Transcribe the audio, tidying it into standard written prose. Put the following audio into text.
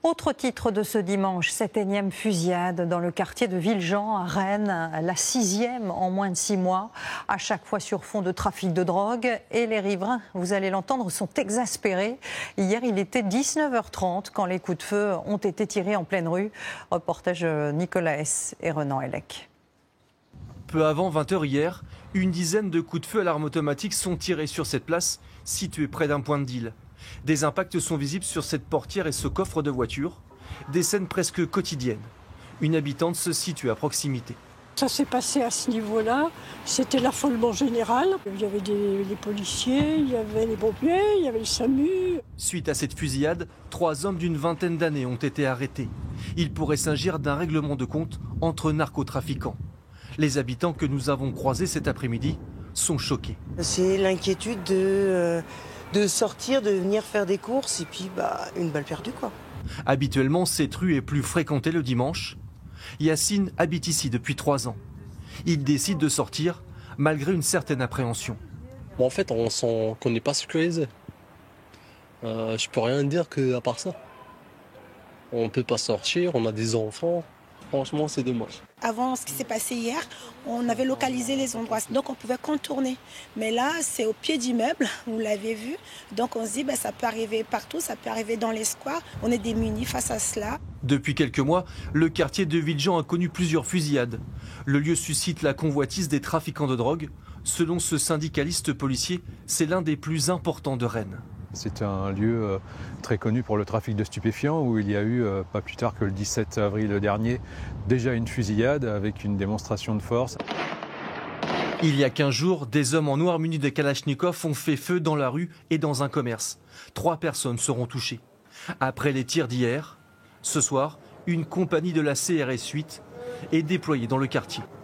Autre titre de ce dimanche, cette énième fusillade dans le quartier de Villejean à Rennes, la 6e en moins de 6 mois, à chaque fois sur fond de trafic de drogue. Et les riverains, vous allez l'entendre, sont exaspérés. Hier, il était 19h30 quand les coups de feu ont été tirés en pleine rue. Reportage Nicolas S. et Renan Hellec. Peu avant 20h hier, une dizaine de coups de feu à l'arme automatique sont tirés sur cette place, située près d'un point de deal. Des impacts sont visibles sur cette portière et ce coffre de voiture. Des scènes presque quotidiennes. Une habitante se situe à proximité. Ça s'est passé à ce niveau-là. C'était l'affolement général. Il y avait les policiers, il y avait les pompiers, il y avait le SAMU. Suite à cette fusillade, 3 hommes d'une vingtaine d'années ont été arrêtés. Il pourrait s'agir d'un règlement de compte entre narcotrafiquants. Les habitants que nous avons croisés cet après-midi sont choqués. C'est l'inquiétude de sortir, de venir faire des courses et puis une balle perdue quoi. Habituellement, cette rue est plus fréquentée le dimanche. Yacine habite ici depuis 3 ans. Il décide de sortir malgré une certaine appréhension. En fait, qu'on n'est pas sécurisé. Je peux rien dire à part ça. On ne peut pas sortir, on a des enfants. Franchement, c'est dommage. Avant ce qui s'est passé hier, on avait localisé les endroits, donc on pouvait contourner. Mais là, c'est au pied d'immeuble, vous l'avez vu. Donc on se dit, ça peut arriver partout, ça peut arriver dans les squares. On est démunis face à cela. Depuis quelques mois, le quartier de Villejean a connu plusieurs fusillades. Le lieu suscite la convoitise des trafiquants de drogue. Selon ce syndicaliste policier, c'est l'un des plus importants de Rennes. C'est un lieu très connu pour le trafic de stupéfiants où il y a eu, pas plus tard que le 17 avril dernier, déjà une fusillade avec une démonstration de force. Il y a 15 jours, des hommes en noir munis de Kalachnikov ont fait feu dans la rue et dans un commerce. 3 personnes seront touchées. Après les tirs d'hier, ce soir, une compagnie de la CRS 8 est déployée dans le quartier.